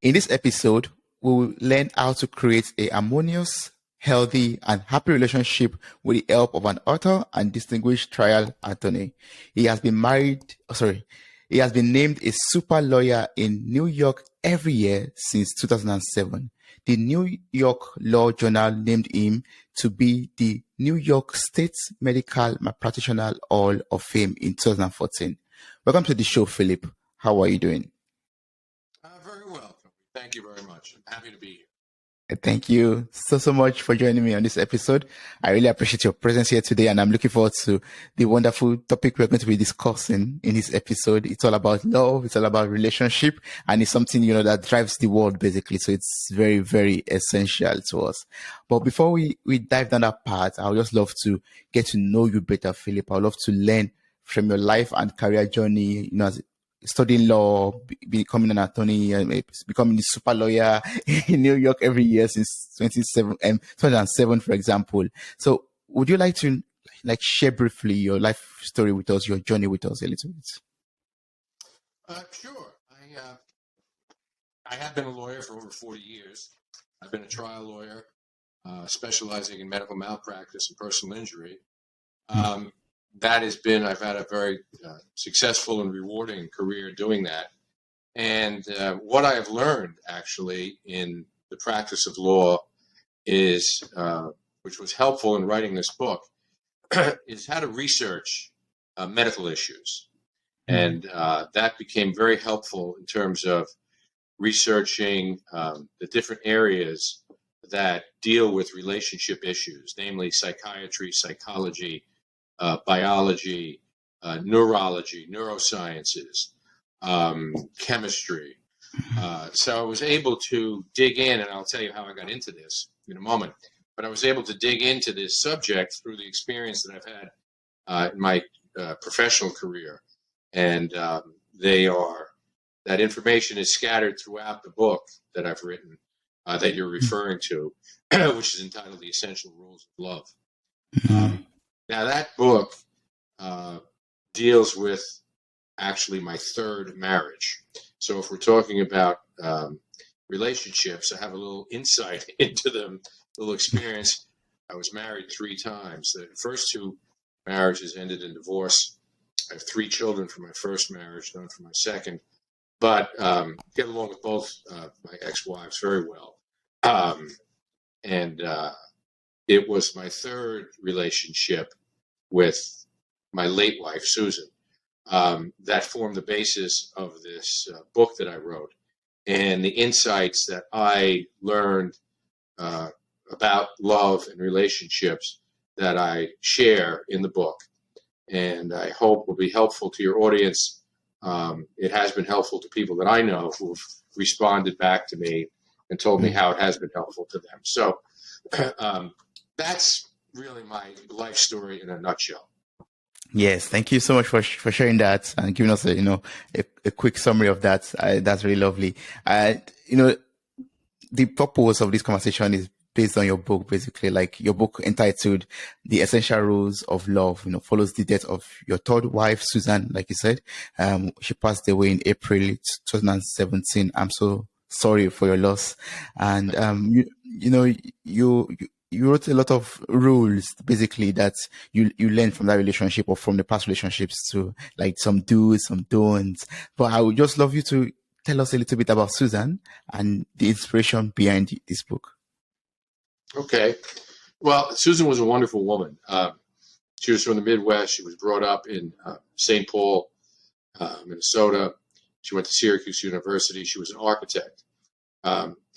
In this episode, we will learn how to create a harmonious, healthy, and happy relationship with the help of an author and distinguished trial attorney. He has been he has been named a super lawyer in New York every year since 2007. The New York Law Journal named him to be the New York State Medical Practitioner Hall of Fame in 2014. Welcome to the show, Philip. How are you doing? Very well. Thank you very much. I'm happy to be here. Thank you so much for joining me on this episode. I really appreciate your presence here today, and I'm looking forward to the wonderful topic we're going to be discussing in this episode. It's all about love. It's all about relationship, and it's something, that drives the world basically. So it's very, very essential to us. But before we dive down that part, I would just love to get to know you better, Philip. I would love to learn from your life and career journey, as studying law, becoming an attorney, becoming a super lawyer in New York every year since 2007, for example. So would you like to share briefly your life story with us, your journey with us a little bit? Sure. I have been a lawyer for over 40 years. I've been a trial lawyer, specializing in medical malpractice and personal injury. I've had a very successful and rewarding career doing that. And what I have learned actually in the practice of law is, which was helpful in writing this book, is how to research medical issues. And that became very helpful in terms of researching the different areas that deal with relationship issues, namely psychiatry, psychology, biology, neurology, neurosciences, chemistry. So I was able to dig in, and I'll tell you how I got into this in a moment, but I was able to dig into this subject through the experience that I've had in my professional career. And that information is scattered throughout the book that I've written that you're referring to, which is entitled The Essential Rules of Love. Now, that book deals with actually my third marriage. So if we're talking about relationships, I have a little insight into them, a little experience. I was married 3 times. The first 2 marriages ended in divorce. I have 3 children from my first marriage, none from my second, but get along with both my ex-wives very well. It was my third relationship with my late wife, Susan, that formed the basis of this book that I wrote, and the insights that I learned about love and relationships that I share in the book, and I hope will be helpful to your audience. It has been helpful to people that I know who have responded back to me and told me how it has been helpful to them. So that's really my life story in a nutshell. Yes, thank you so much for sharing that and giving us a quick summary of that. That's really lovely. The purpose of this conversation is based on your book, basically, like your book entitled The Essential Rules of Love, follows the death of your third wife, Susan, like you said. She passed away in April 2017. I'm so sorry for your loss. And, you wrote a lot of rules, basically, that you learned from that relationship or from the past relationships to like some do's, some don'ts. But I would just love you to tell us a little bit about Susan and the inspiration behind this book. Okay. Well, Susan was a wonderful woman. She was from the Midwest. She was brought up in St. Paul, Minnesota. She went to Syracuse University. She was an architect.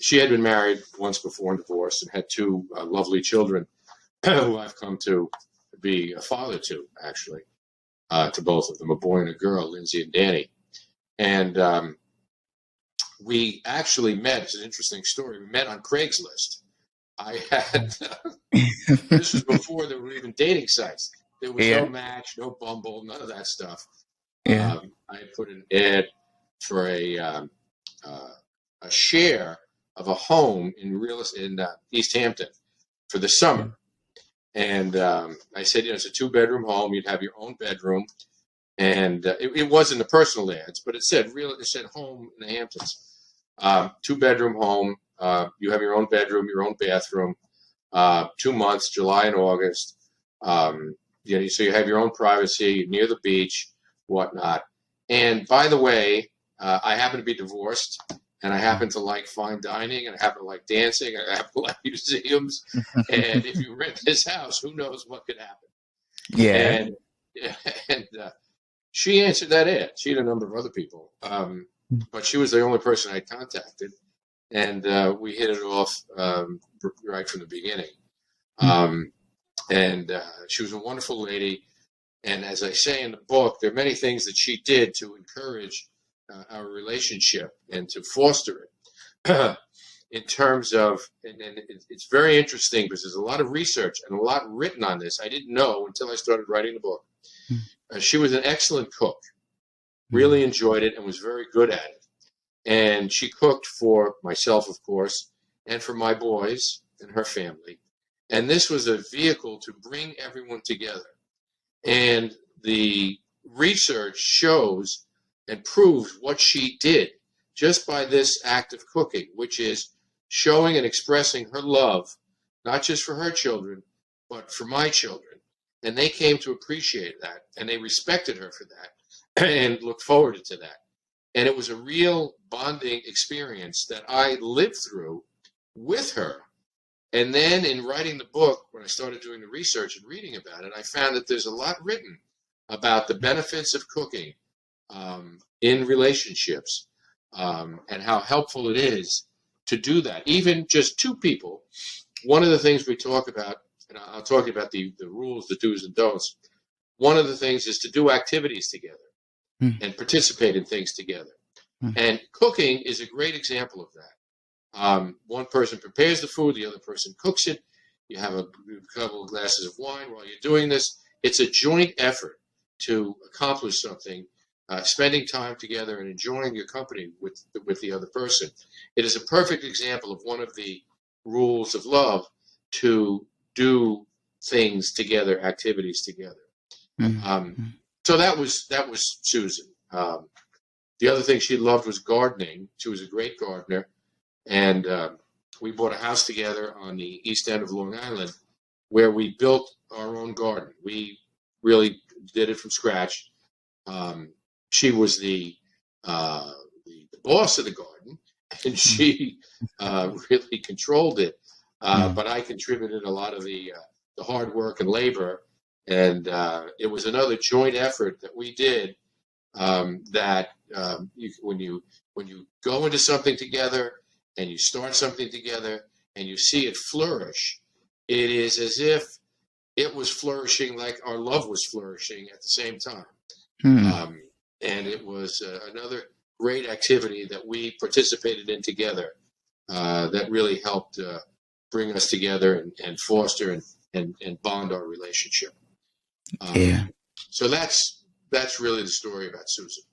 She had been married once before and divorced and had 2 lovely children who I've come to be a father to, actually, to both of them, a boy and a girl, Lindsay and Danny. And we actually met. It's an interesting story. We met on Craigslist. I had, this was before there were even dating sites. There was no Match, no Bumble, none of that stuff. I had put an ad for a share of a home in East Hampton for the summer. And I said, it's a 2-bedroom home. You'd have your own bedroom. And it wasn't the personal ads, but it said home in the Hamptons. 2-bedroom home. You have your own bedroom, your own bathroom. 2 months, July and August. So you have your own privacy near the beach, whatnot. And by the way, I happen to be divorced, and I happen to like fine dining, and I happen to like dancing, and I happen to like museums. And if you rent this house, who knows what could happen? Yeah. And and she answered that ad. She had a number of other people, but she was the only person I contacted, and we hit it off right from the beginning. And she was a wonderful lady. And as I say in the book, there are many things that she did to encourage our relationship and to foster it. In terms of, and it's very interesting because there's a lot of research and a lot written on this. I didn't know until I started writing the book. She was an excellent cook, really enjoyed it and was very good at it. And she cooked for myself, of course, and for my boys and her family. And this was a vehicle to bring everyone together. And the research shows and proves what she did just by this act of cooking, which is showing and expressing her love, not just for her children, but for my children. And they came to appreciate that, and they respected her for that and looked forward to that. And it was a real bonding experience that I lived through with her. And then in writing the book, when I started doing the research and reading about it, I found that there's a lot written about the benefits of cooking in relationships and how helpful it is to do that. Even just two people. One of the things we talk about, and I'll talk about the rules, the do's and don'ts. One of the things is to do activities together and participate in things together. And cooking is a great example of that. One person prepares the food, the other person cooks it. You have a couple of glasses of wine while you're doing this. It's a joint effort to accomplish something, spending time together and enjoying your company with the other person. It is a perfect example of one of the rules of love, to do things together, activities together. So that was Susan. The other thing she loved was gardening. She was a great gardener. And we bought a house together on the east end of Long Island where we built our own garden. We really did it from scratch. She was the boss of the garden, and she really controlled it. But I contributed a lot of the hard work and labor. And it was another joint effort that we did that when you go into something together, and you start something together and you see it flourish, it is as if it was flourishing like our love was flourishing at the same time. And it was another great activity that we participated in together that really helped bring us together and foster and bond our relationship. So that's really the story about Susan.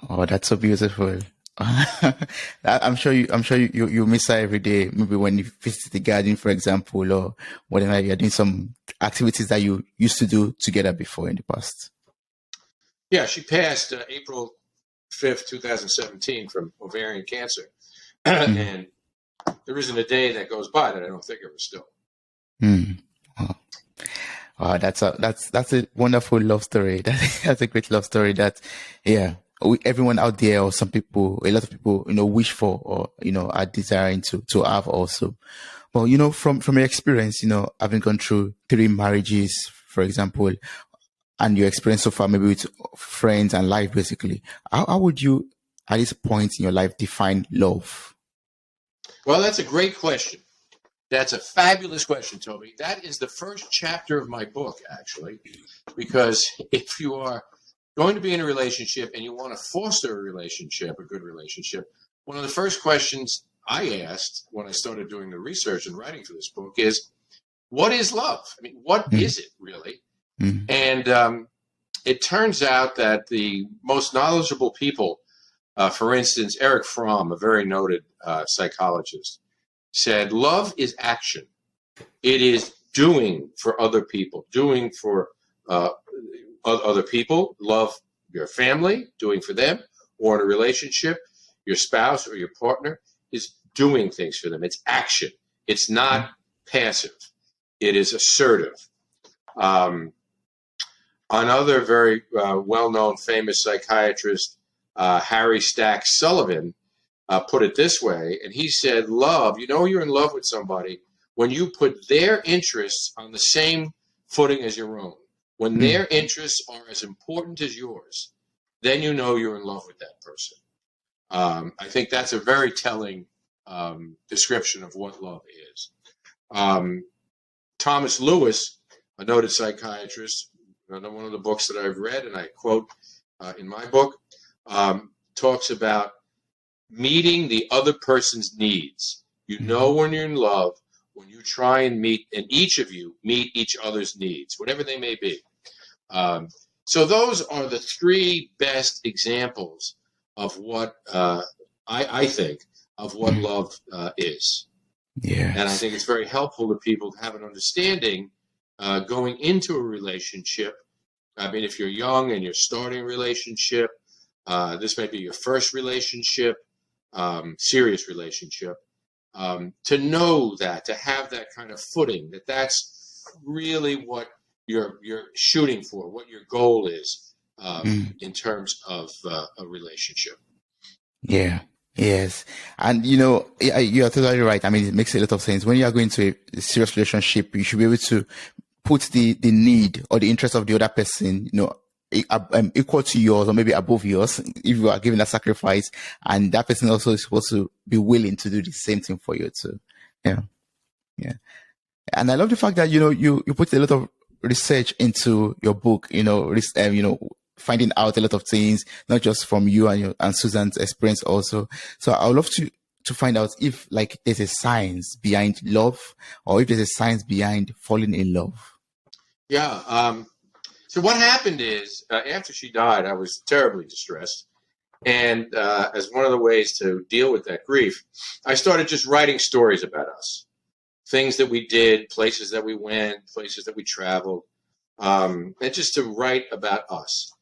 Oh, that's so beautiful. I'm sure you miss her every day. Maybe when you visit the garden, for example, or whatever, you're doing some activities that you used to do together before in the past. Yeah, she passed April 5th, 2017 from ovarian cancer. And there isn't a day that goes by that I don't think of her still. Oh, that's a wonderful love story. That's a great love story that, everyone out there, or some people, a lot of people, wish for, or, are desiring to have also. Well, from your experience, having gone through 3 marriages, for example, and your experience so far, maybe with friends and life, basically, how would you, at this point in your life, define love? Well, that's a great question. That's a fabulous question, Toby. That is the first chapter of my book, actually, because if you are going to be in a relationship and you want to foster a relationship, a good relationship, one of the first questions I asked when I started doing the research and writing for this book is, what is love? I mean, what is it really? And it turns out that the most knowledgeable people, for instance, Eric Fromm, a very noted psychologist, said love is action. It is doing for other people, doing for other people, love your family, doing for them, or in a relationship. your spouse or your partner is doing things for them. It's action. It's not passive. It is assertive. Another very well-known famous psychiatrist, Harry Stack Sullivan, put it this way, and he said, love, you know you're in love with somebody when you put their interests on the same footing as your own. When their interests are as important as yours, then you know you're in love with that person. I think that's a very telling description of what love is. Thomas Lewis, a noted psychiatrist, one of the books that I've read, and I quote in my book, talks about meeting the other person's needs. You know when you're in love, when you try and meet, and each of you meet each other's needs, whatever they may be. So those are the three best examples of what I think of what love is. Yeah. And I think it's very helpful to people to have an understanding going into a relationship. I mean, if you're young and you're starting a relationship, this may be your first relationship, serious relationship, to know that, to have that kind of footing, that's really what you're shooting for, what your goal is in terms of a relationship. Yeah. Yes. And you are totally right. I mean, it makes a lot of sense. When you are going to a serious relationship, you should be able to put the need or the interest of the other person, equal to yours or maybe above yours if you are giving a sacrifice, and that person also is supposed to be willing to do the same thing for you too. Yeah. Yeah. And I love the fact that, you put a lot of research into your book, finding out a lot of things, not just from you and Susan's experience also. So I would love to find out if there's a science behind love, or if there's a science behind falling in love. Yeah. So what happened is, after she died, I was terribly distressed. And as one of the ways to deal with that grief, I started just writing stories about us, things that we did, places that we went, places that we traveled, and just to write about us.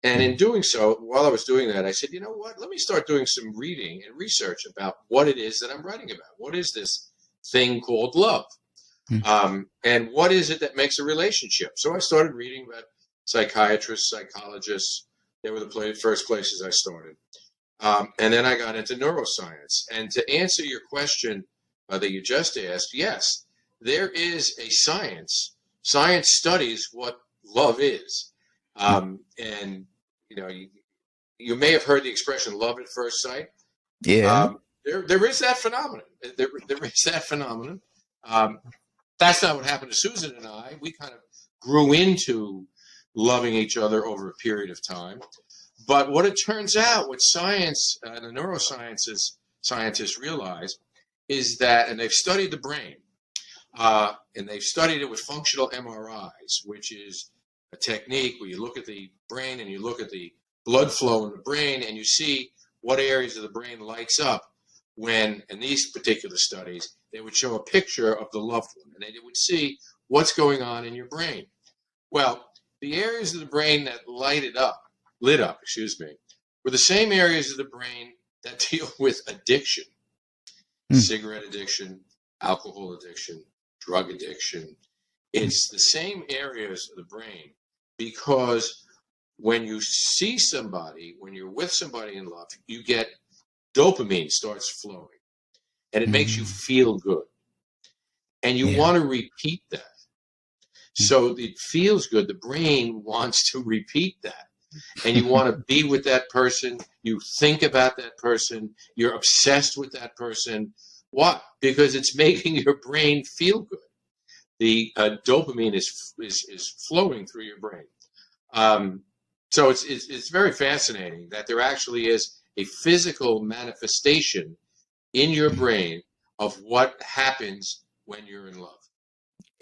And in doing so, while I was doing that, I said, you know what, let me start doing some reading and research about what it is that I'm writing about. What is this thing called love? And what is it that makes a relationship? So I started reading about psychiatrists, psychologists. They were the first places I started. And then I got into neuroscience. And to answer your question that you just asked, yes, there is a science. Science studies what love is. And, you may have heard the expression love at first sight. Yeah. There is that phenomenon. There is that phenomenon. That's not what happened to Susan and I. We kind of grew into loving each other over a period of time. But what it turns out, what science and the neurosciences scientists realize is that, and they've studied the brain, and they've studied it with functional MRIs, which is a technique where you look at the brain and you look at the blood flow in the brain and you see what areas of the brain lights up when, in these particular studies, they would show a picture of the loved one and they would see what's going on in your brain. Well, the areas of the brain that lit up, were the same areas of the brain that deal with addiction, cigarette addiction, alcohol addiction, drug addiction. It's the same areas of the brain, because when you see somebody, when you're with somebody in love, you get dopamine starts flowing and it makes you feel good. And you want to repeat that. So it feels good. The brain wants to repeat that. And you want to be with that person. You think about that person. You're obsessed with that person. Why? Because it's making your brain feel good. The dopamine is flowing through your brain. So it's very fascinating that there actually is a physical manifestation in your brain of what happens when you're in love.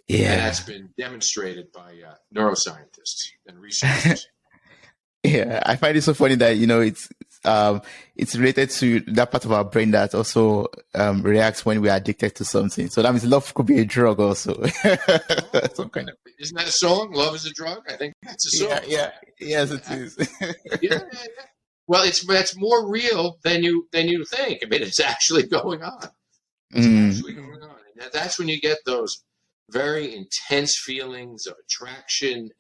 Yeah. And that's been demonstrated by neuroscientists and researchers. Yeah, I find it so funny that it's related to that part of our brain that also reacts when we are addicted to something. So that means love could be a drug also. Some kind of. Isn't that a song? Love is a drug. I think that's a song. Yeah. Yes, it is. Yeah. Well, that's more real than you think. I mean, it's actually going on. It's Mm, actually going on, and that's when you get those very intense feelings of attraction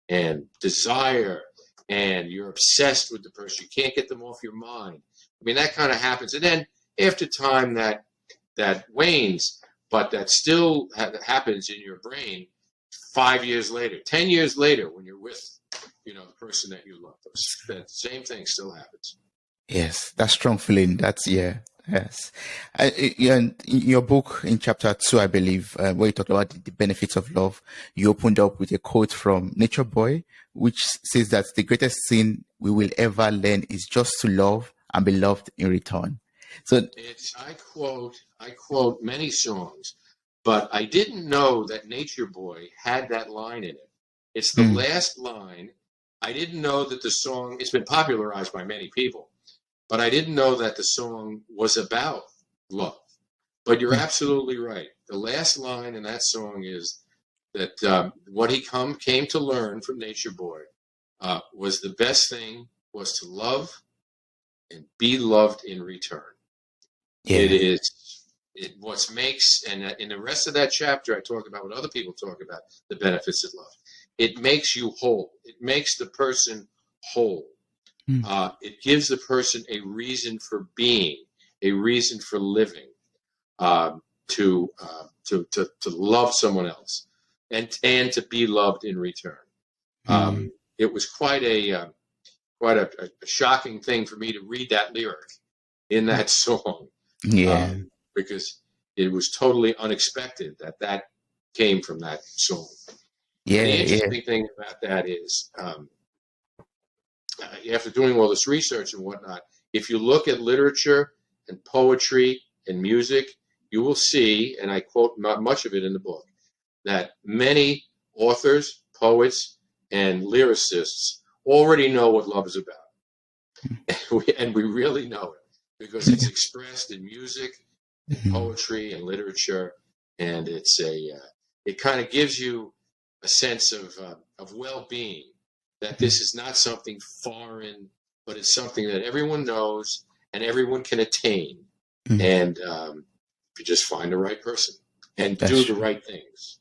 and desire, and you're obsessed with the person. You can't get them off your mind. I mean, that kind of happens, and then after time that wanes, but that still happens in your brain 5 years later, 10 years later, when you're with the person that you love. That same thing still happens. yes, that strong feeling. That's yeah. Yes. Yeah, in your book, in chapter 2, I believe, where you talked about the benefits of love, you opened up with a quote from Nature Boy, which says that the greatest thing we will ever learn is just to love and be loved in return. So, I quote many songs, but I didn't know that Nature Boy had that line in it. It's the mm, last line. I didn't know that the song, it's been popularized by many people, but I didn't know that the song was about love. But you're mm, absolutely right. The last line in that song is that what he came to learn from Nature Boy was the best thing was to love and be loved in return. It yeah. is what makes, and in the rest of that chapter, I talk about what other people talk about, the benefits of love. It makes you whole. It makes the person whole. Mm, It gives the person a reason for being, a reason for living, um, to love someone else, and to be loved in return. mm, It was quite a shocking thing for me to read that lyric in that song, yeah. um, because it was totally unexpected that came from that song. And the Yeah. Yeah. interesting thing about that is, after doing all this research and whatnot, if you look at literature and poetry and music, you will see, and I quote much of it in the book, that many authors, poets, and lyricists already know what love is about. And we really know it because it's expressed in music, in Mm, poetry, and literature, and it kind of gives you a sense of well-being, that mm, this is not something foreign, but it's something that everyone knows and everyone can attain, mm. and if you just find the right person and That's do the true. right things.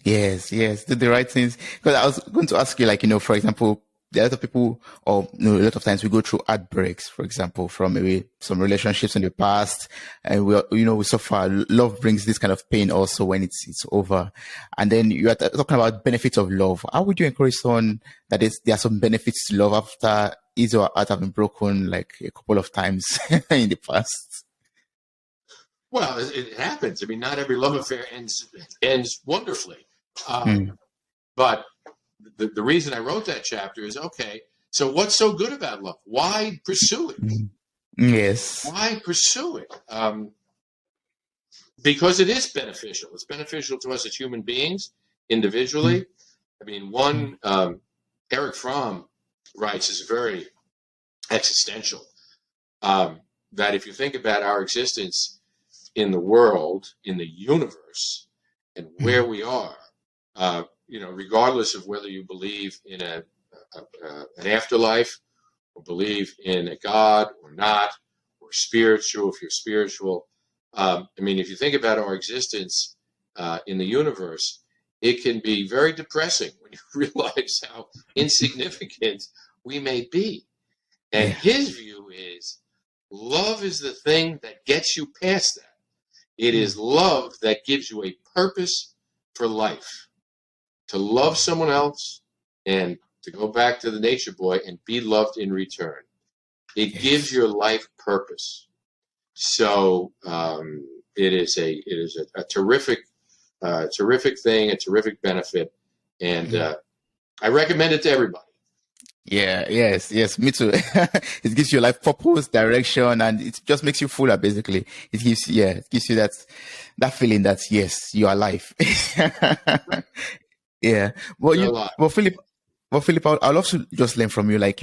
Yes, yes, do the right things. Because I was going to ask you, like, for example, there are a lot of people, or a lot of times we go through heartbreaks, for example, from maybe some relationships in the past, and we suffer. Love brings this kind of pain also when it's over. And then you are talking about benefits of love. How would you encourage someone there are some benefits to love after his or her heart have been broken like a couple of times in the past? Well, it happens. I mean, not every love affair ends wonderfully. Mm, But the reason I wrote that chapter is, okay, so what's so good about love? Why pursue it? mm. Yes. Why pursue it? Because it is beneficial. It's beneficial to us as human beings, Mm, individually. I mean, Eric Fromm writes, is very existential. Um, that if you think about our existence in the world, in the universe, and where mm, we are, regardless of whether you believe in an afterlife, or believe in a God or not, or spiritual, if you're spiritual. I mean, if you think about our existence in the universe, it can be very depressing when you realize how insignificant we may be. And yeah. his view is love is the thing that gets you past that. It is Mm, love that gives you a purpose for life, to love someone else, and to go back to the Nature Boy and be loved in return. It gives yes. your life purpose. So it is a terrific thing, a terrific benefit, and Mm. I recommend it to everybody. Yeah, yes, yes, me too. It gives you life purpose, direction, and it just makes you fuller, basically. It gives you that feeling that, yes, you are alive. Right. Yeah. Well, You're alive. Philip, I'd love to just learn from you, like,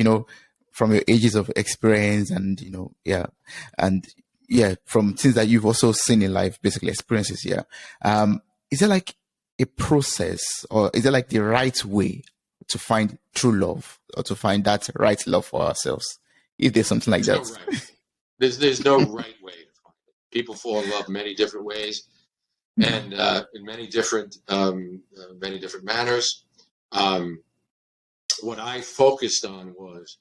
from your ages of experience and, yeah. And yeah, from things that you've also seen in life, basically experiences. Yeah. Is there like a process or is there like the right way to find true love or to find that right love for ourselves? If there's something like There's that. no right. There's no right way to find it. People fall in love many different ways, and in many different manners. What I focused on was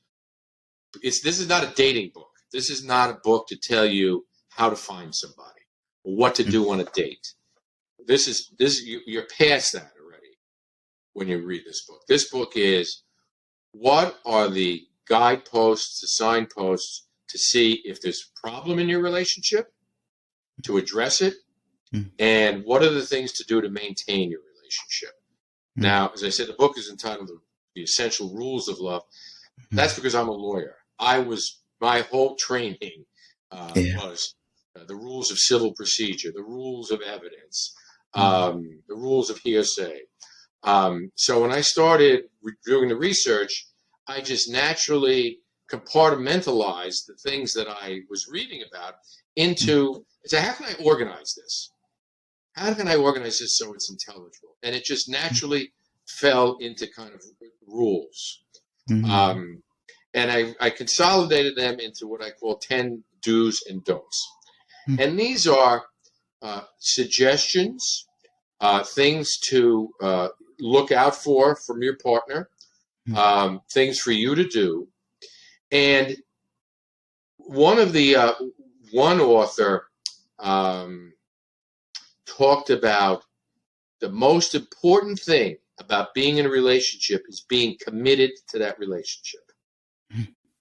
this is not a dating book. This is not a book to tell you how to find somebody or what to do on a date. You're past that already when you read this book. This book is what are the guideposts, the signposts to see if there's a problem in your relationship, to address it, and what are the things to do to maintain your relationship. Now, as I said, the book is entitled The Essential Rules of Love. That's because I'm a lawyer. My whole training was the rules of civil procedure, the rules of evidence, the rules of hearsay. So when I started doing the research, I just naturally compartmentalized the things that I was reading about into, how can I organize this? How can I organize this so it's intelligible? And it just naturally fell into kind of rules. And I consolidated them into what I call 10 do's and don'ts. And these are suggestions, things to look out for from your partner, things for you to do. And one author talked about the most important thing about being in a relationship is being committed to that relationship.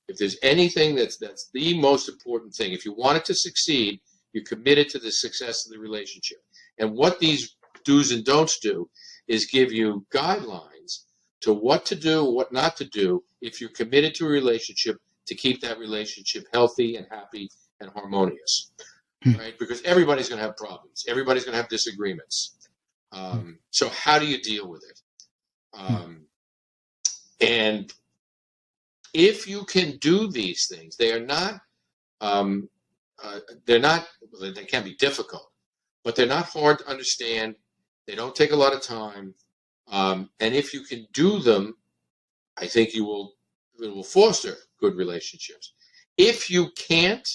If there's anything that's the most important thing, if you want it to succeed, you're committed to the success of the relationship. And what these do's and don'ts do is give you guidelines to what to do, what not to do if you're committed to a relationship to keep that relationship healthy and happy and harmonious, right? Because everybody's going to have problems. Everybody's going to have disagreements. So how do you deal with it? And if you can do these things, they can be difficult, but they're not hard to understand. They don't take a lot of time. And if you can do them, I think it will foster good relationships. If you can't,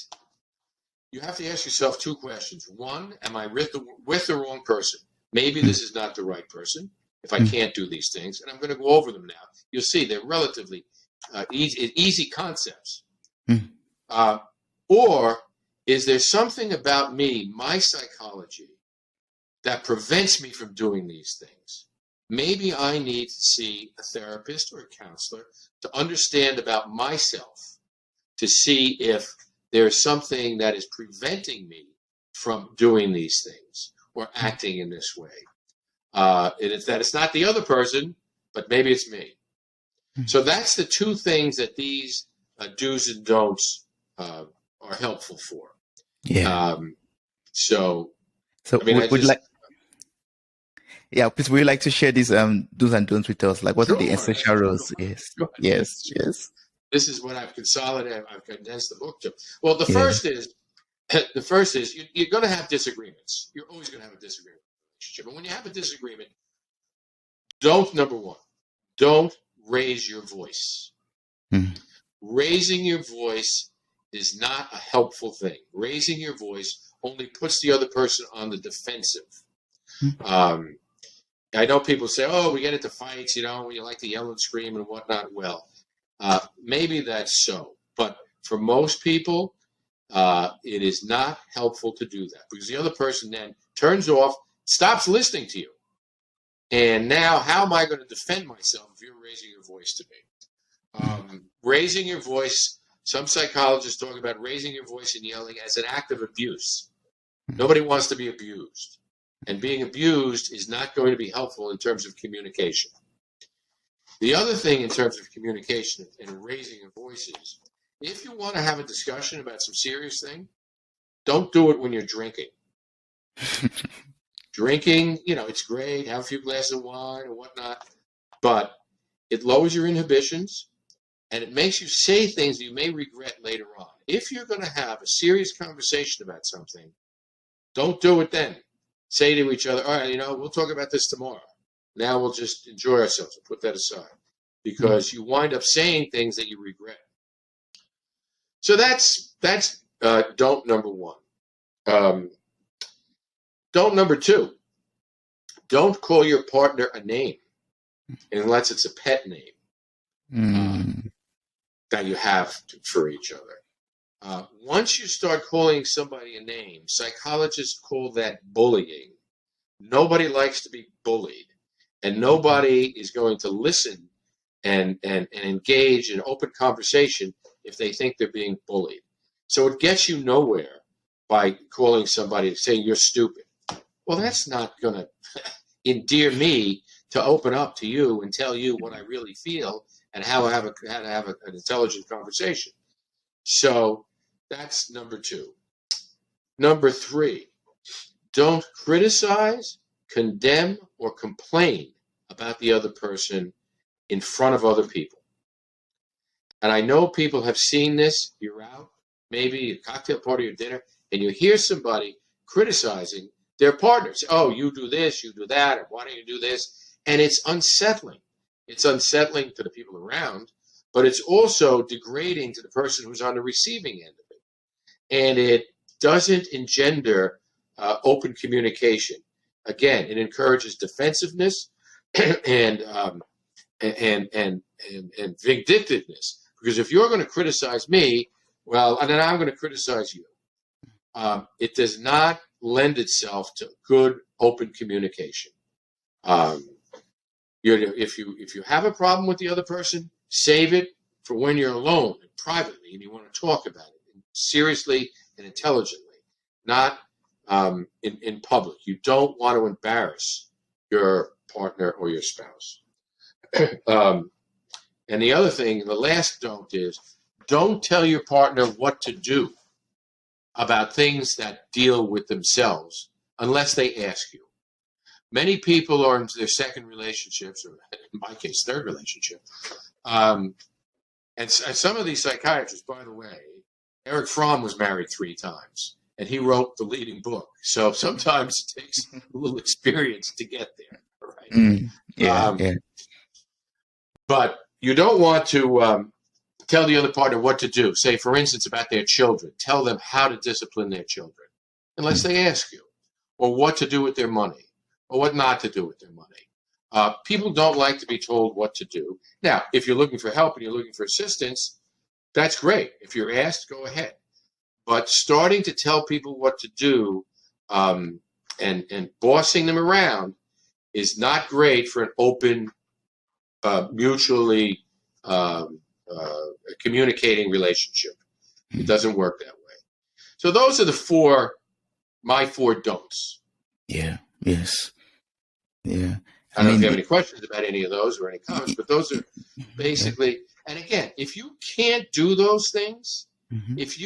you have to ask yourself two questions. One, am I with the wrong person? Maybe this is not the right person if I can't do these things. And I'm going to go over them now. You'll see they're relatively easy concepts. Or is there something about me, my psychology, that prevents me from doing these things? Maybe I need to see a therapist or a counselor to understand about myself, to see if there's something that is preventing me from doing these things or acting in this way. It's not the other person, but maybe it's me. So that's the two things that these do's and don'ts are helpful for. Yeah. So I mean, please, would you like to share these do's and don'ts with us? Like, what are the essential rules? Yes. Yes. This is what I've consolidated. I've condensed the book to. Well, the first is you're going to have disagreements. You're always going to have a disagreement in a relationship. And when you have a disagreement, number one, don't raise your voice. Raising your voice is not a helpful thing. Raising your voice only puts the other person on the defensive. I know people say, oh, we get into fights, when you like to yell and scream and whatnot. Well, maybe that's so. But for most people, it is not helpful to do that because the other person then turns off, stops listening to you. And now, how am I going to defend myself if you're raising your voice to me? Raising your voice, some psychologists talk about raising your voice and yelling as an act of abuse. Nobody wants to be abused. And being abused is not going to be helpful in terms of communication. The other thing in terms of communication and raising your voice is, if you want to have a discussion about some serious thing, don't do it when you're drinking. Drinking, it's great, have a few glasses of wine or whatnot, but it lowers your inhibitions and it makes you say things that you may regret later on. If you're going to have a serious conversation about something, don't do it then. Say to each other, all right, we'll talk about this tomorrow. Now we'll just enjoy ourselves and put that aside. because you wind up saying things that you regret. So that's don't number one. Don't number two. Don't call your partner a name unless it's a pet name that you have for each other. Once you start calling somebody a name, psychologists call that bullying. Nobody likes to be bullied, and nobody is going to listen and engage in open conversation if they think they're being bullied. So it gets you nowhere by calling somebody, saying you're stupid. Well, that's not going to endear me to open up to you and tell you what I really feel and how to have an intelligent conversation. So that's number two. Number three, don't criticize, condemn, or complain about the other person in front of other people. And I know people have seen this. You're out, maybe a cocktail party or dinner, and you hear somebody criticizing their partners. Oh, you do this, you do that, and why don't you do this? And it's unsettling. It's unsettling to the people around, but it's also degrading to the person who's on the receiving end of it. And it doesn't engender open communication. Again, it encourages defensiveness and vindictiveness. Because if you're going to criticize me, well, and then I'm going to criticize you. It does not lend itself to good open communication. If you have a problem with the other person, save it for when you're alone and privately and you want to talk about it seriously and intelligently, not in public. You don't want to embarrass your partner or your spouse. And the other thing, the last don't is, don't tell your partner what to do about things that deal with themselves unless they ask you. Many people are in their second relationships, or in my case, third relationship. And some of these psychiatrists, by the way, Eric Fromm was married 3 times, and he wrote the leading book. So sometimes it takes a little experience to get there. Right? But you don't want to tell the other partner what to do. Say, for instance, about their children. Tell them how to discipline their children, unless they ask you, or what to do with their money, or what not to do with their money. People don't like to be told what to do. Now, if you're looking for help and you're looking for assistance, that's great. If you're asked, go ahead. But starting to tell people what to do and bossing them around is not great for an open, mutually communicating relationship. It doesn't work that way. So those are my four don'ts. Yeah. Yes. Yeah. I don't know if you have any questions about any of those or any comments, but those are basically. And again, if you can't do those things, if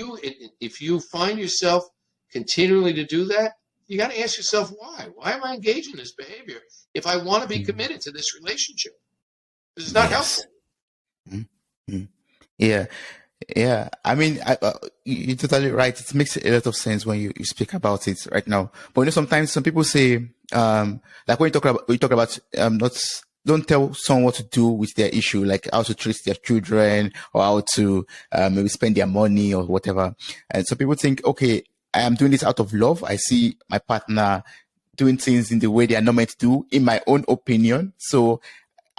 you find yourself continually to do that, you got to ask yourself why. Why am I engaged in this behavior if I want to be committed to this relationship? This is not helpful. Yeah. I mean, you're totally right. It makes a lot of sense when you speak about it right now. But sometimes some people say, like when you talk about don't tell someone what to do with their issue, like how to treat their children or how to maybe spend their money or whatever. And so people think, okay, I am doing this out of love. I see my partner doing things in the way they are not meant to do, in my own opinion. So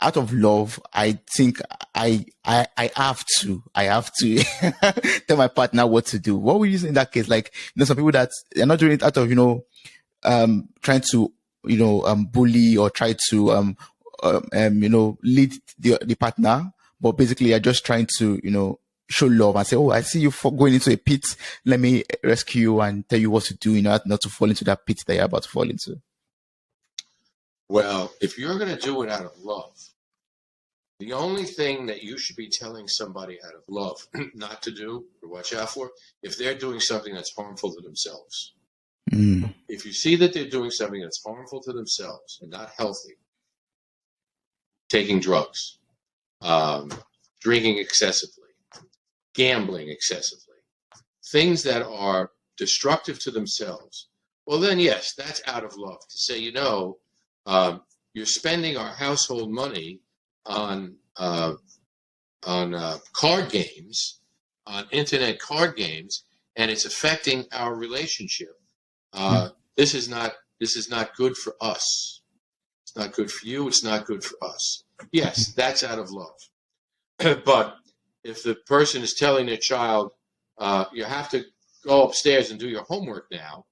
out of love, I think I have to tell my partner what to do. What would you say in that case? Like, some people that they're not doing it out of, trying to, bully or try to, lead the partner, but basically are just trying to, show love and say, oh, I see you going into a pit. Let me rescue you and tell you what to do, not to fall into that pit that you're about to fall into. Well, if you're going to do it out of love, the only thing that you should be telling somebody out of love not to do or watch out for, if they're doing something that's harmful to themselves. If you see that they're doing something that's harmful to themselves and not healthy, taking drugs, drinking excessively, gambling excessively, things that are destructive to themselves, well then yes, that's out of love. To say, you're spending our household money on uh, card games, on internet card games, and it's affecting our relationship. This is not good for us. It's not good for you. It's not good for us. Yes, that's out of love. But if the person is telling their child, you have to go upstairs and do your homework now,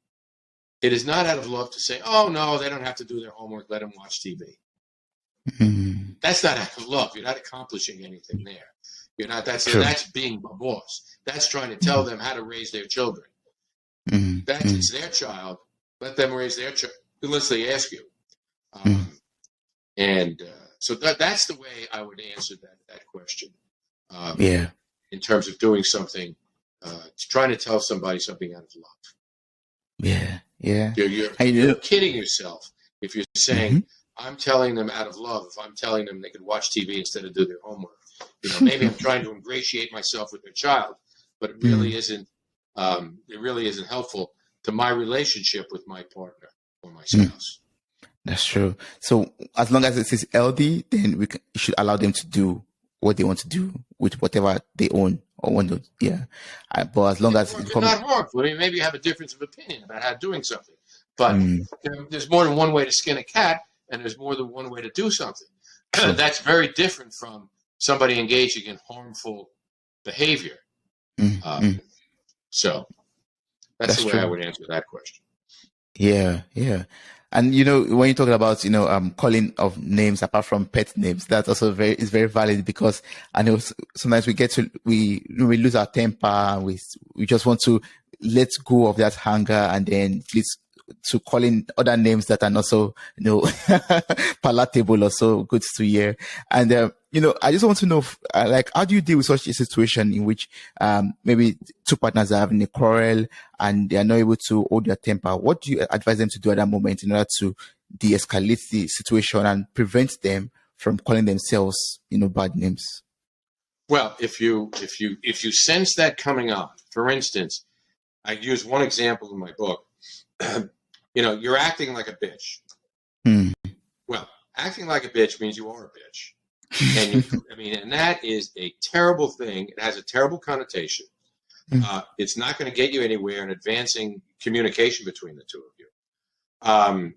it is not out of love to say, oh, no, they don't have to do their homework. Let them watch TV. That's not out of love. You're not accomplishing anything there. You're not. That's being a boss. That's trying to tell them how to raise their children. It's their child. Let them raise their child unless they ask you. So that's the way I would answer that question. In terms of doing something, trying to tell somebody something out of love. You're kidding yourself if you're saying, I'm telling them out of love. If I'm telling them they can watch TV instead of do their homework, maybe I'm trying to ingratiate myself with their child, but it really isn't. It really isn't helpful to my relationship with my partner or my spouse. That's true. So as long as it is healthy, then you should allow them to do what they want to do with whatever they own or want to. But as long as it's not harmful. I mean, maybe you have a difference of opinion about how doing something, but there's more than one way to skin a cat, and there's more than one way to do something. That's very different from somebody engaging in harmful behavior. So that's the way I would answer that question. And when you're talking about calling of names apart from pet names, that also is very valid, because I know sometimes we lose our temper, and we just want to let go of that anger, and then it leads to calling other names that are not so palatable or so good to hear. And I just want to know, how do you deal with such a situation in which maybe two partners are having a quarrel and they are not able to hold their temper? What do you advise them to do at that moment in order to de-escalate the situation and prevent them from calling themselves bad names? Well, if you sense that coming on, for instance, I use one example in my book. You're acting like a bitch. Well, acting like a bitch means you are a bitch. And that is a terrible thing. It has a terrible connotation. It's not going to get you anywhere in advancing communication between the two of you.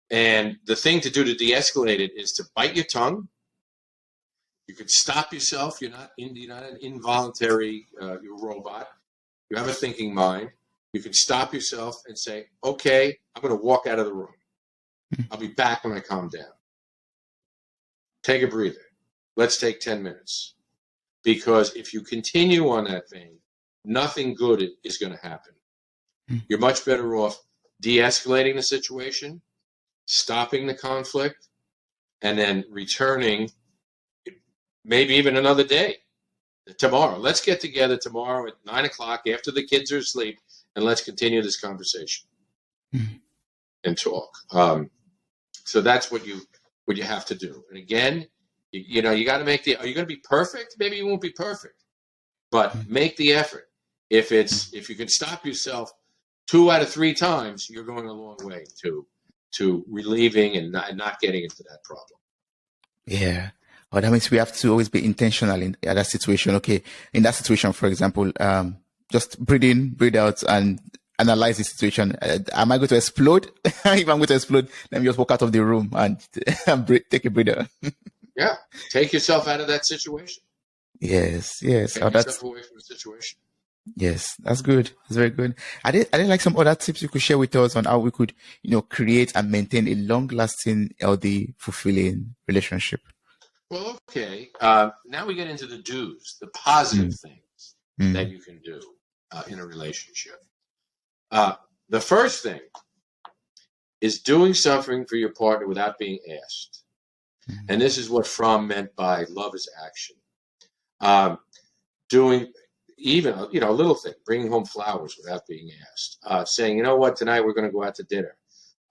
And the thing to do to de-escalate it is to bite your tongue. You can stop yourself. You're not an involuntary you're a robot. You have a thinking mind. You can stop yourself and say, okay, I'm going to walk out of the room. I'll be back when I calm down. Take a breather. Let's take 10 minutes. Because if you continue on that vein, nothing good is going to happen. You're much better off de-escalating the situation, stopping the conflict, and then returning maybe even another day. Tomorrow. Let's get together tomorrow at 9 o'clock after the kids are asleep, and let's continue this conversation and talk. So that's what you have to do. And again, you got to make are you going to be perfect? Maybe you won't be perfect, but make the effort. If you can stop yourself 2 out of 3 times, you're going a long way to relieving and not getting into that problem. Yeah. Well, that means we have to always be intentional in that situation. Okay. In that situation, for example, just breathe in, breathe out, and analyze the situation. Am I going to explode? If I'm going to explode, let me just walk out of the room and take a breather. Yeah. Take yourself out of that situation. Yes. Take yourself away from the situation. Yes, that's good. That's very good. Are there like some other tips you could share with us on how we could, create and maintain a long-lasting, healthy, fulfilling relationship? Well, okay. Now we get into the do's, the positive things that you can do in a relationship. The first thing is doing something for your partner without being asked. And this is what Fromm meant by love is action. Doing even, a little thing, bringing home flowers without being asked. Saying, you know what, tonight we're going to go out to dinner.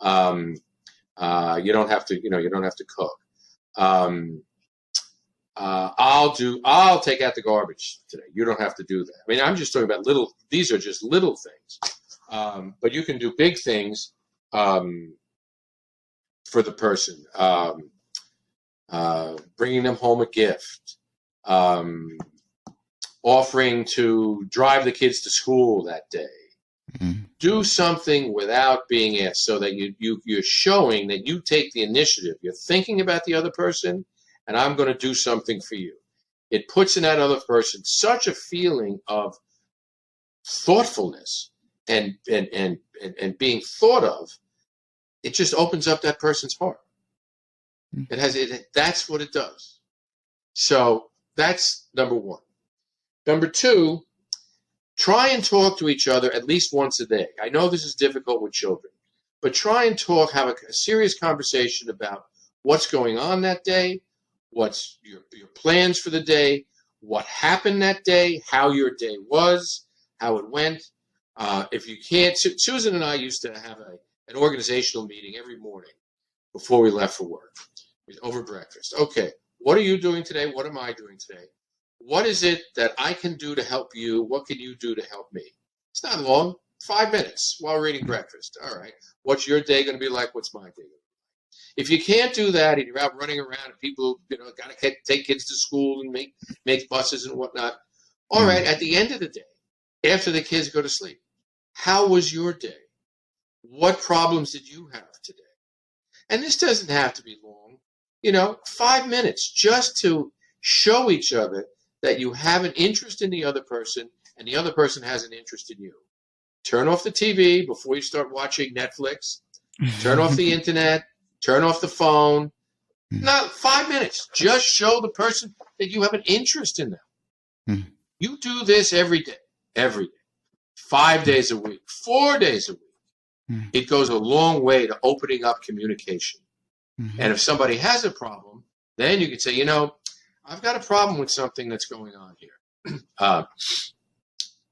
You don't have to cook. I'll take out the garbage today. You don't have to do that. I mean, I'm just talking about these are just little things. But you can do big things for the person. bringing them home a gift, offering to drive the kids to school that day. Do something without being asked, so that you're showing that you take the initiative. You're thinking about the other person, and I'm going to do something for you. It puts in that other person such a feeling of thoughtfulness and being thought of. It just opens up that person's heart. That's what it does. So that's number one. Number two, try and talk to each other at least once a day. I know this is difficult with children, but try and talk, have a serious conversation about what's going on that day, what's your plans for the day, what happened that day, how your day was, how it went. If you can't, Susan and I used to have an organizational meeting every morning before we left for work, over breakfast. Okay, what are you doing today? What am I doing today? What is it that I can do to help you? What can you do to help me? It's not long, 5 minutes while we're eating breakfast. All right. What's your day going to be like? What's my day going to be like? If you can't do that and you're out running around and people, got to take kids to school and make buses and whatnot. All right. At the end of the day, after the kids go to sleep, how was your day? What problems did you have today? And this doesn't have to be long, 5 minutes just to show each other that you have an interest in the other person and the other person has an interest in you. Turn off the TV before you start watching Netflix. Turn off the internet. Turn off the phone. Not 5 minutes. Just show the person that you have an interest in them. You do this every day, 5 days a week, 4 days a week. It goes a long way to opening up communication. And if somebody has a problem, then you can say, I've got a problem with something that's going on here.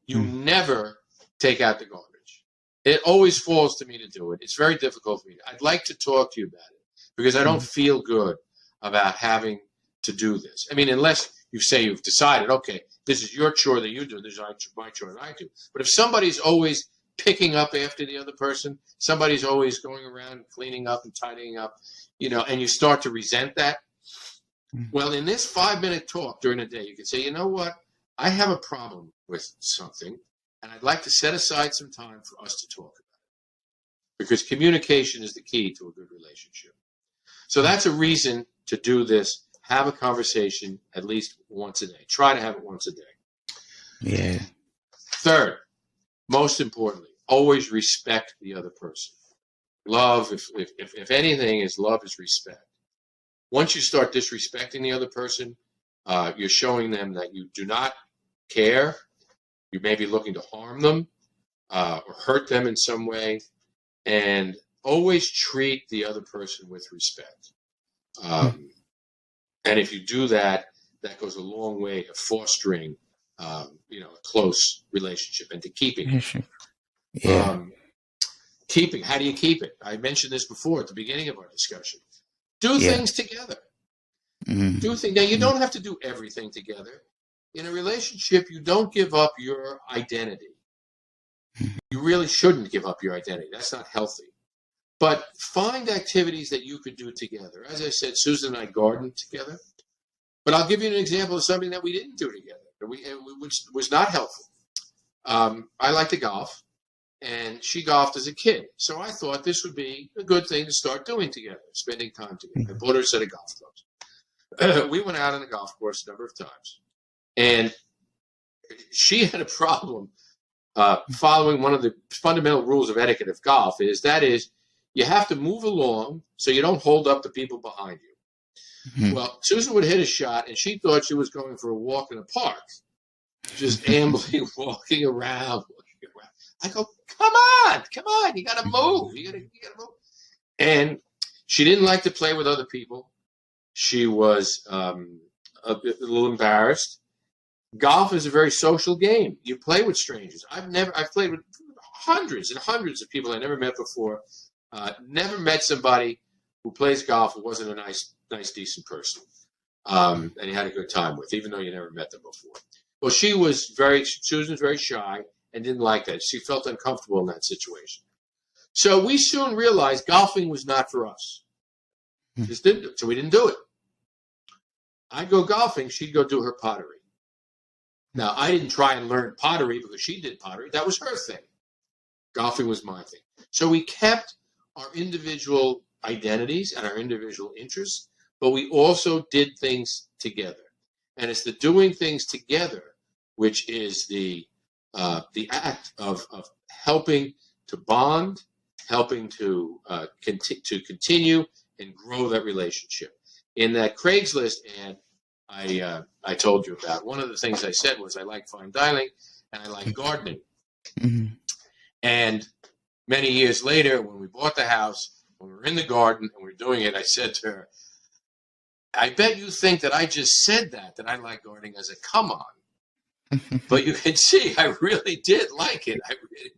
You never take out the garbage. It always falls to me to do it. It's very difficult for me. I'd like to talk to you about it because I don't feel good about having to do this. I mean, unless you say you've decided, okay, this is your chore that you do, this is my chore that I do. But if somebody's always picking up after the other person, somebody's always going around cleaning up and tidying up, and you start to resent that, well, in this 5-minute talk during the day, you can say, you know what? I have a problem with something, and I'd like to set aside some time for us to talk about it. Because communication is the key to a good relationship. So that's a reason to do this. Have a conversation at least once a day. Try to have it once a day. Yeah. Third, most importantly, always respect the other person. Love, if anything, is love is respect. Once you start disrespecting the other person, you're showing them that you do not care. You may be looking to harm them or hurt them in some way. And always treat the other person with respect. And if you do that, that goes a long way to fostering, a close relationship and to keeping it. Yeah. Keeping. How do you keep it? I mentioned this before at the beginning of our discussion. Do things together. Do things. Now, you don't have to do everything together. In a relationship, you don't give up your identity. You really shouldn't give up your identity. That's not healthy. But find activities that you could do together. As I said, Susan and I gardened together. But I'll give you an example of something that we didn't do together, which was not helpful. I like to golf, and she golfed as a kid. So I thought this would be a good thing to start doing together, spending time together. I bought her a set of golf clubs. We went out on the golf course a number of times. And she had a problem following one of the fundamental rules of etiquette of golf, that is, you have to move along so you don't hold up the people behind you. Well, Susan would hit a shot, and she thought she was going for a walk in a park, just ambling, walking around. I go, come on, you got to move. You got to move. And she didn't like to play with other people. She was a little embarrassed. Golf is a very social game. You play with strangers. I've played with hundreds and hundreds of people I never met before. Never met somebody who plays golf who wasn't a nice, decent person, and you had a good time with, even though you never met them before. Well, Susan's very shy and didn't like that. She felt uncomfortable in that situation. So we soon realized golfing was not for us. So we didn't do it. I'd go golfing, she'd go do her pottery. Now, I didn't try and learn pottery because she did pottery. That was her thing. Golfing was my thing. So we kept our individual identities and our individual interests, but we also did things together. And it's the doing things together, which is the act of helping to bond, helping to continue and grow that relationship. In that Craigslist ad I told you about, one of the things I said was I like fine dining and I like gardening. Mhm. And many years later, when we bought the house, when we were in the garden and we were doing it, I said to her, I bet you think that I just said that I like gardening. I said, come on. But you can see I really did like it.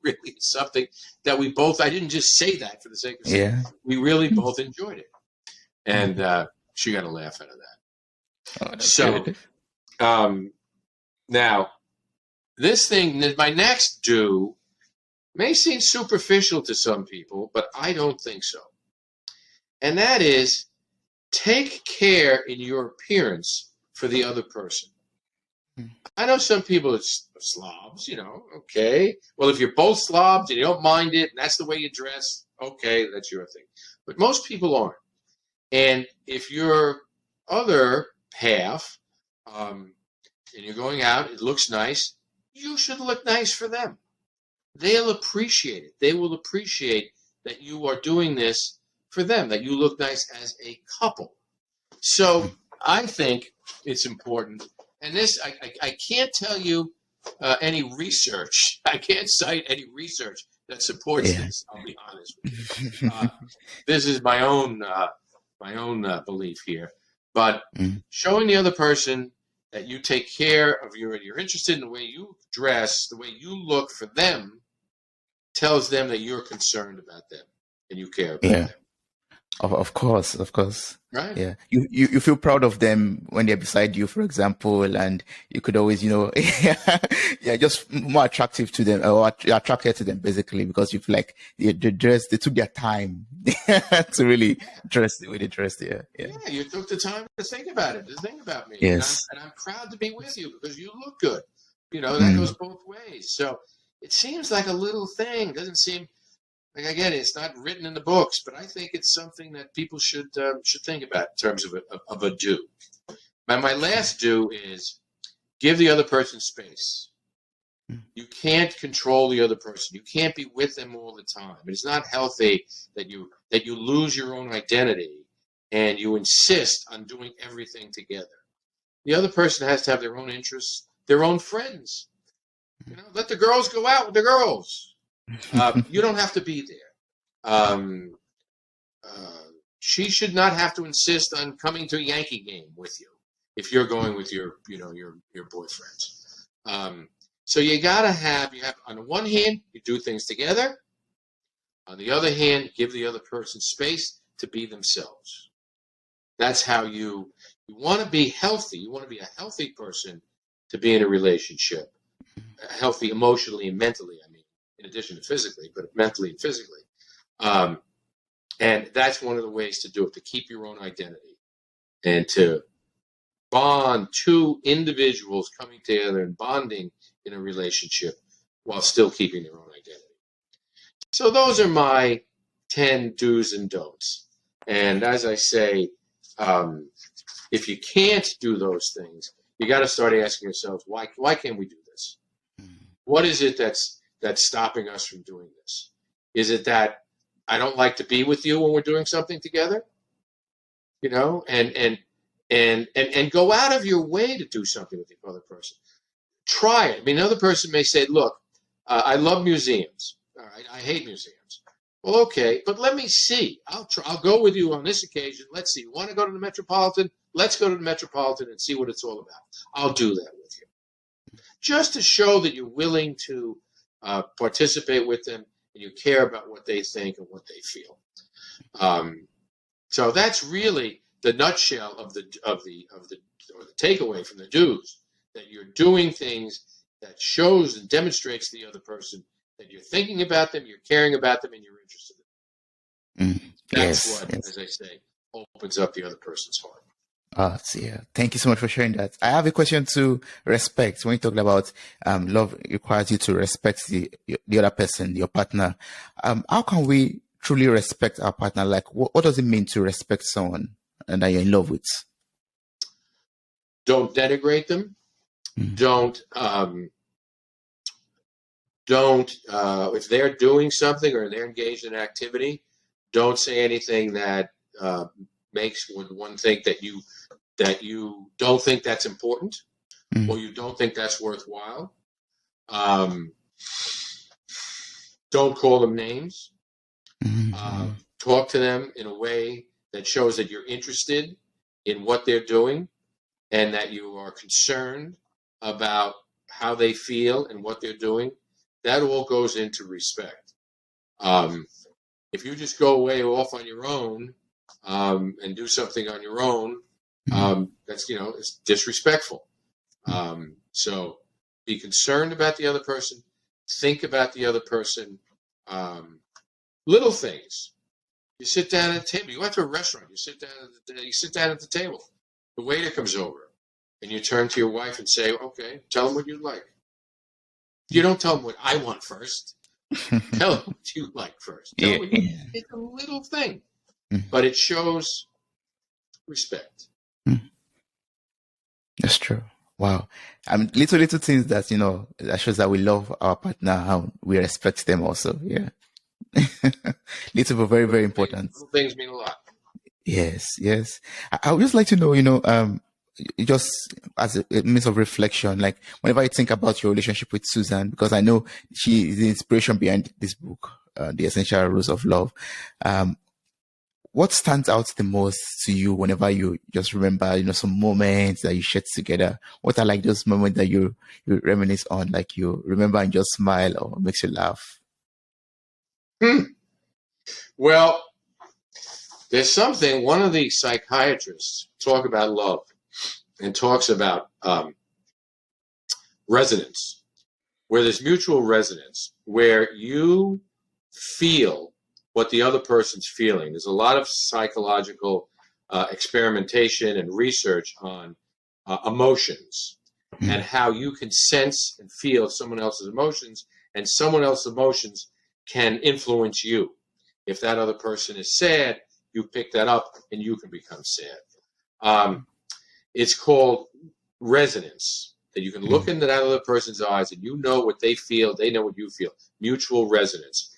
Really is something that we both, I didn't just say that for the sake of saying it. Yeah. We really both enjoyed it. And she got a laugh out of that. Oh, that's So good. now, this thing, my next do may seem superficial to some people, but I don't think so. And that is, take care in your appearance for the other person. I know some people are slobs, okay. Well, if you're both slobs and you don't mind it, and that's the way you dress, okay, that's your thing. But most people aren't. And if your other half, and you're going out, it looks nice, you should look nice for them. They'll appreciate it. They will appreciate that you are doing this for them, that you look nice as a couple. So I think it's important. And this, I can't tell you any research. I can't cite any research that supports this. I'll be honest with you. This is my own belief here. But showing the other person that you take care of you're interested in the way you dress, the way you look for them, tells them that you're concerned about them and you care about them. Of course. Right? Yeah. You feel proud of them when they're beside you, for example, and you could always, just more attractive to them or attracted to them basically because you feel like they took their time to really dress the way they dressed. Yeah. You took the time to think about it, to think about me. Yes. And I'm proud to be with you because you look good. That goes both ways. So it seems like a little thing. It doesn't seem like, again, it's not written in the books, but I think it's something that people should think about in terms of a do. My last do is give the other person space. You can't control the other person. You can't be with them all the time. It's not healthy that you lose your own identity and you insist on doing everything together. The other person has to have their own interests, their own friends. Let the girls go out with the girls. You don't have to be there. She should not have to insist on coming to a Yankee game with you if you're going with your boyfriends. So you have on the one hand, you do things together. On the other hand, give the other person space to be themselves. That's how you want to be healthy. You want to be a healthy person to be in a relationship. Healthy emotionally and mentally, in addition to physically, but mentally and physically. And that's one of the ways to do it, to keep your own identity and to bond two individuals coming together and bonding in a relationship while still keeping their own identity. So those are my 10 do's and don'ts. And as I say, if you can't do those things, you got to start asking yourself, why can't we do this? What is it that's stopping us from doing this? Is it that I don't like to be with you when we're doing something together? And go out of your way to do something with the other person. Try it. Another person may say, look, I love museums. All right, I hate museums. Well, okay, but let me see. I'll go with you on this occasion. Let's see. You want to go to the Metropolitan? Let's go to the Metropolitan and see what it's all about. I'll do that with you. Just to show that you're willing to participate with them and you care about what they think and what they feel. So that's really the nutshell of the takeaway from the do's, that you're doing things that shows and demonstrates to the other person that you're thinking about them, you're caring about them, and you're interested in them. That's what, as I say, opens up the other person's heart. So yeah, thank you so much for sharing that. I have a question to respect. When you talked about love requires you to respect the other person, your partner. How can we truly respect our partner? Like, what does it mean to respect someone and that you're in love with? Don't denigrate them. Mm, Don't if they're doing something or they're engaged in an activity, don't say anything that makes one think that you don't think that's important or mm, you don't think that's worthwhile. Um, don't call them names. mm, Talk to them in a way that shows that you're interested in what they're doing and that you are concerned about how they feel and what they're doing. That all goes into respect. Um, if you just go away off on your own and do something on your own, mm, that's it's disrespectful. mm, So be concerned about the other person. Think about the other person. Um, little things. You sit down at a table. You went to a restaurant. You sit down at the table. The waiter comes over, and you turn to your wife and say, "Okay, tell him what you'd like." You don't tell him what I want first. Tell him what you like first. Tell yeah, him what you. yeah. It's a little thing, Mm, but it shows respect. mm. That's true. Wow. Little things that, that shows that we love our partner and we respect them also. Yeah. Little but very, very important. Little things mean a lot. Yes, yes. I would just like to know, just as a means of reflection, like whenever I think about your relationship with Susan, because I know she is the inspiration behind this book, The Essential Rules of Love. Um, what stands out the most to you whenever you just remember, some moments that you shared together? What are like those moments that you reminisce on, like you remember and just smile or makes you laugh? Well, there's something. One of the psychiatrists talk about love and talks about resonance, where there's mutual resonance, where you feel what the other person's feeling. There's a lot of psychological experimentation and research on emotions and Mm, how you can sense and feel someone else's emotions, and someone else's emotions can influence you. If that other person is sad, you pick that up and you can become sad. Um, it's called resonance. That you can look mm, into that other person's eyes and you know what they feel, they know what you feel. Mutual resonance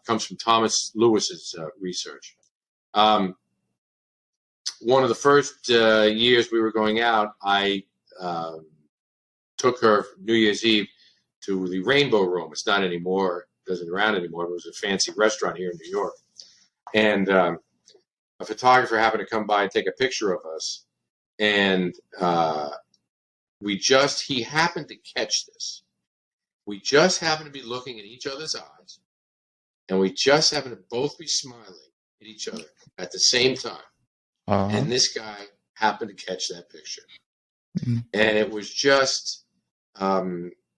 comes from Thomas Lewis's research. Um, one of the first years we were going out, I took her New Year's Eve to the Rainbow Room. It's not anymore, it doesn't around anymore. It was a fancy restaurant here in New York. And a photographer happened to come by and take a picture of us. And he happened to catch this. We just happened to be looking at each other's eyes, and we just happened to both be smiling at each other at the same time. uh-huh, And this guy happened to catch that picture. mm, And it was just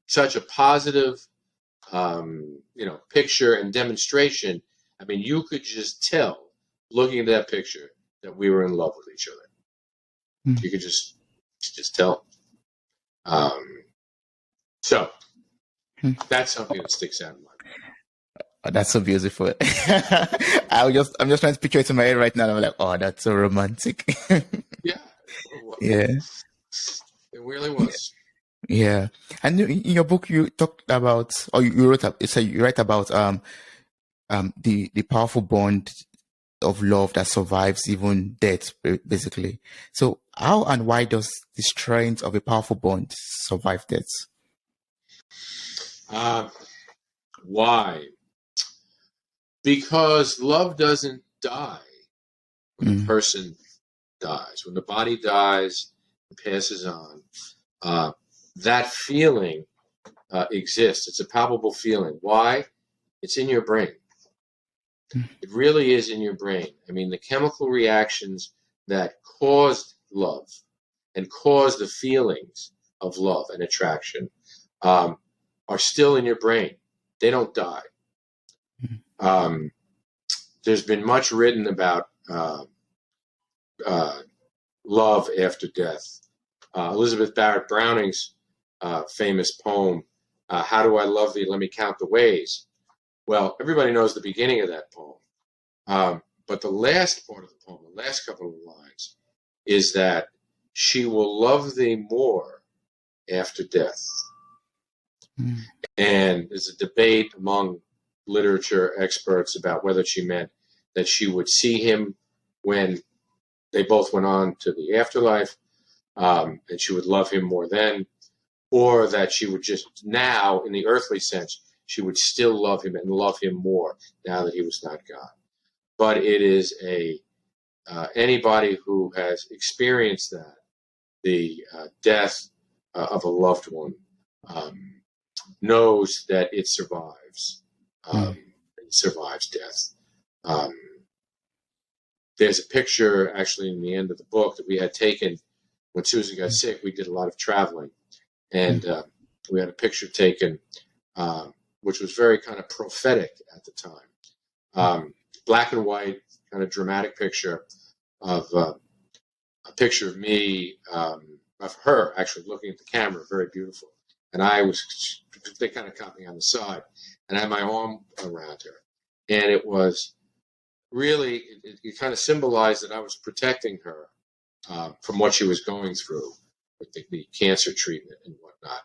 such a positive, picture and demonstration. I mean, you could just tell, looking at that picture, that we were in love with each other. mm. You could just tell. So Mm. that's something that sticks out in my mind. Oh, that's so beautiful. I'm just trying to picture it in my head right now. I'm like, oh, that's so romantic. Yeah, Yeah, it really was. yeah. And in your book, you talked about, or you wrote, so you write about the powerful bond of love that survives even death, basically. So, how and why does the strength of a powerful bond survive death? Uh, why? Because love doesn't die when a Mm, person dies. When the body dies and passes on, uh, that feeling exists. It's a palpable feeling. Why? It's in your brain. mm, It really is in your brain. I mean, the chemical reactions that caused love and cause the feelings of love and attraction um, are still in your brain. They don't die. mm, There's been much written about uh, love after death. Elizabeth Barrett Browning's famous poem, How Do I Love Thee? Let Me Count the Ways. Well, everybody knows the beginning of that poem. But the last part of the poem, the last couple of lines, is that she will love thee more after death. Mm. And there's a debate among literature experts about whether she meant that she would see him when they both went on to the afterlife, and she would love him more then, or that she would just now, in the earthly sense, she would still love him and love him more now that he was not God. But it is anybody who has experienced that, the death of a loved one, knows that it survives. It survives death. There's a picture actually in the end of the book that we had taken when Susan got sick. We did a lot of traveling, and we had a picture taken, which was very kind of prophetic at the time. Black and white, kind of dramatic picture of a picture of me, of her actually looking at the camera, very beautiful. And they kind of caught me on the side, and I had my arm around her. And it was really, it kind of symbolized that I was protecting her from what she was going through with the cancer treatment and whatnot.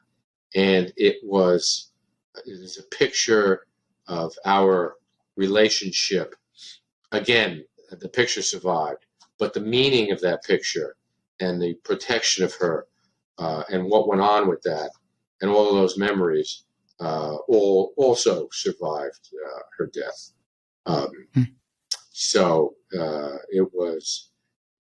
And it is a picture of our relationship. Again, the picture survived, but the meaning of that picture and the protection of her and what went on with that and all of those memories all also survived her death. So it was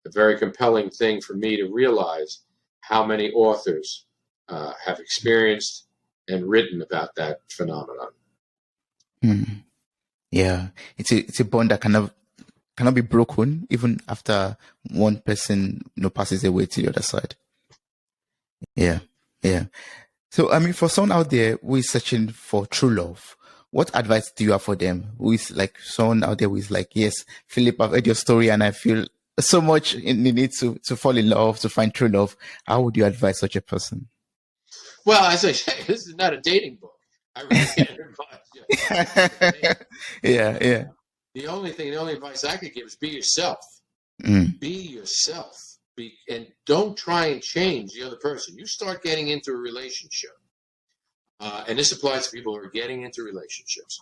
a very compelling thing for me to realize how many authors have experienced and written about that phenomenon. Yeah, it's a bond that cannot be broken even after one person passes away to the other side. Yeah. So I mean, for someone out there who is searching for true love, what advice do you have for them? Who is like someone out there who is like, yes, Philip, I've heard your story and I feel so much in the need to fall in love, to find true love. How would you advise such a person? Well, as I say, this is not a dating book. I really can't advise you. Yeah. The only advice I could give is be yourself. Be yourself. And don't try and change the other person. You start getting into a relationship, and this applies to people who are getting into relationships.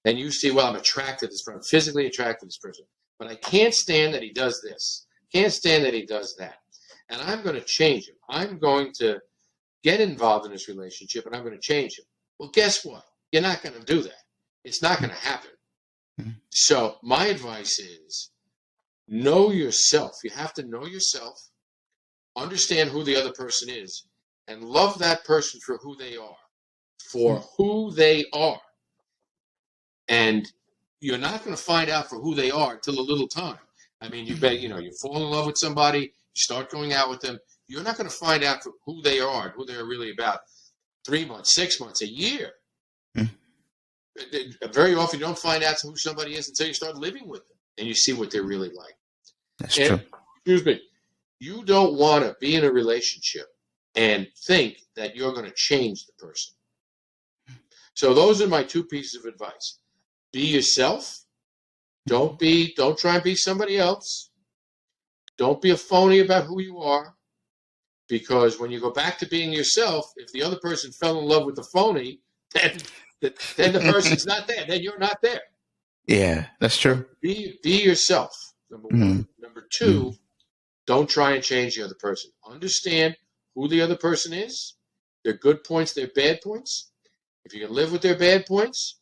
And you see, well, I'm attracted to this person, I'm physically attracted to this person, but I can't stand that he does this. Can't stand that he does that. And I'm going to change him. I'm going to get involved in this relationship, and I'm going to change him. Well, guess what? You're not going to do that. It's not going to happen. So my advice is know yourself. You have to know yourself, understand who the other person is, and love that person for who they are. For who they are. And you're not going to find out for who they are until a little time. I mean, you fall in love with somebody, you start going out with them. You're not going to find out for who they are and who they're really about 3 months, 6 months, a year. Very often you don't find out who somebody is until you start living with them and you see what they're really like. That's true. Excuse me. You don't want to be in a relationship and think that you're going to change the person. So those are my 2 pieces of advice. Be yourself. Don't try and be somebody else. Don't be a phony about who you are. Because when you go back to being yourself, if the other person fell in love with the phony, then the person's not there. Then you're not there. Yeah, that's true. Be yourself, number 1. Number 2, don't try and change the other person. Understand who the other person is, their good points, their bad points. If you can live with their bad points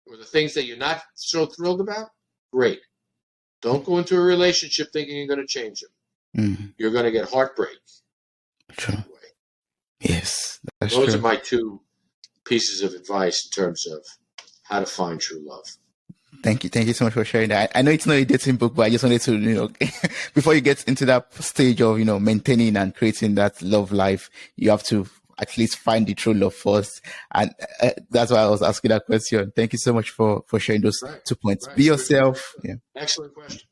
or the things that you're not so thrilled about, great. Don't go into a relationship thinking you're going to change them. You're going to get heartbreak. True. Yes, that's Those true. are my 2 pieces of advice in terms of how to find true love. Thank you so much for sharing that. I know it's not a dating book, but I just wanted to, before you get into that stage of, maintaining and creating that love life, you have to at least find the true love first. And that's why I was asking that question. Thank you so much for sharing those 2 points. Be yourself. Yeah. Excellent question.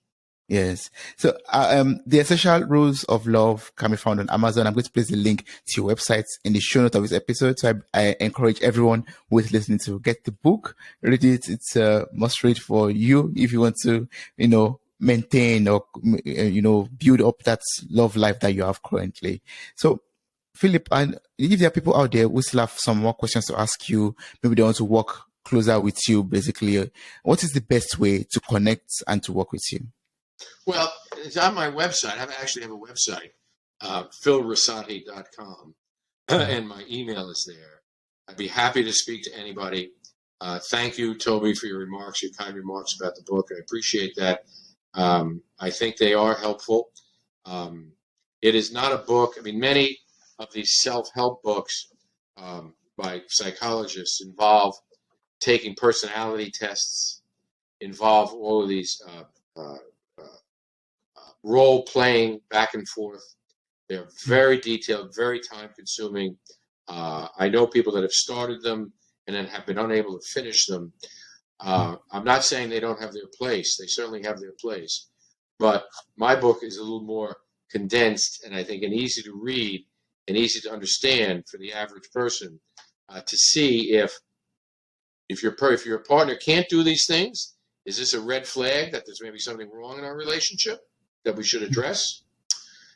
Yes. So, the Essential Rules of Love can be found on Amazon. I'm going to place the link to your website in the show note of this episode. So I encourage everyone who is listening to get the book, read it. It's a must read for you if you want to, maintain or, build up that love life that you have currently. So, Philip, and if there are people out there who still have some more questions to ask you, maybe they want to work closer with you, basically, what is the best way to connect and to work with you? Well, it's on my website. I actually have a website, philrussotti.com, and my email is there. I'd be happy to speak to anybody. Thank you, Toby, for your remarks, your kind remarks about the book. I appreciate that. I think they are helpful. It is not a book. I mean, many of these self-help books by psychologists involve taking personality tests, involve all of these role playing back and forth. They're very detailed, very time consuming. I know people that have started them and then have been unable to finish them. I'm not saying they don't have their place. They certainly have their place. But my book is a little more condensed and I think an easy to read and easy to understand for the average person to see if your partner can't do these things, is this a red flag that there's maybe something wrong in our relationship that we should address?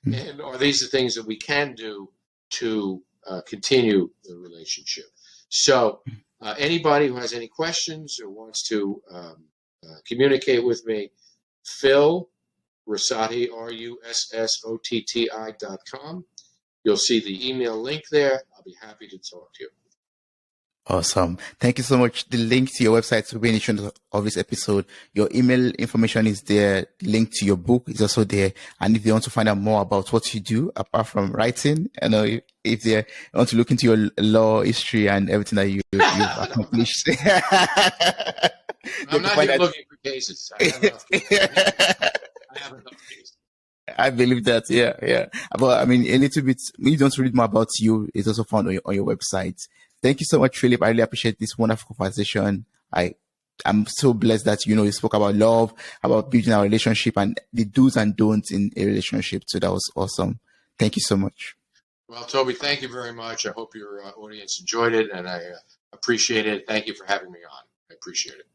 And are these the things that we can do to continue the relationship? So anybody who has any questions or wants to communicate with me, Phil Russotti, RUSSOTTI.com. You'll see the email link there. I'll be happy to talk to you. Awesome. Thank you so much. The link to your website will be in the show notes of this episode. Your email information is there. Link to your book is also there. And if you want to find out more about what you do, apart from writing, if they want to look into your law history and everything that you've accomplished. I'm not here looking for cases. I have enough cases. I believe that. Yeah. But I mean, a little bit, if you want to read more about you, it's also found on your website. Thank you so much, Philip. I really appreciate this wonderful conversation. I'm so blessed that, you spoke about love, about building our relationship and the do's and don'ts in a relationship. So that was awesome. Thank you so much. Well, Toby, thank you very much. I hope your audience enjoyed it and I appreciate it. Thank you for having me on. I appreciate it.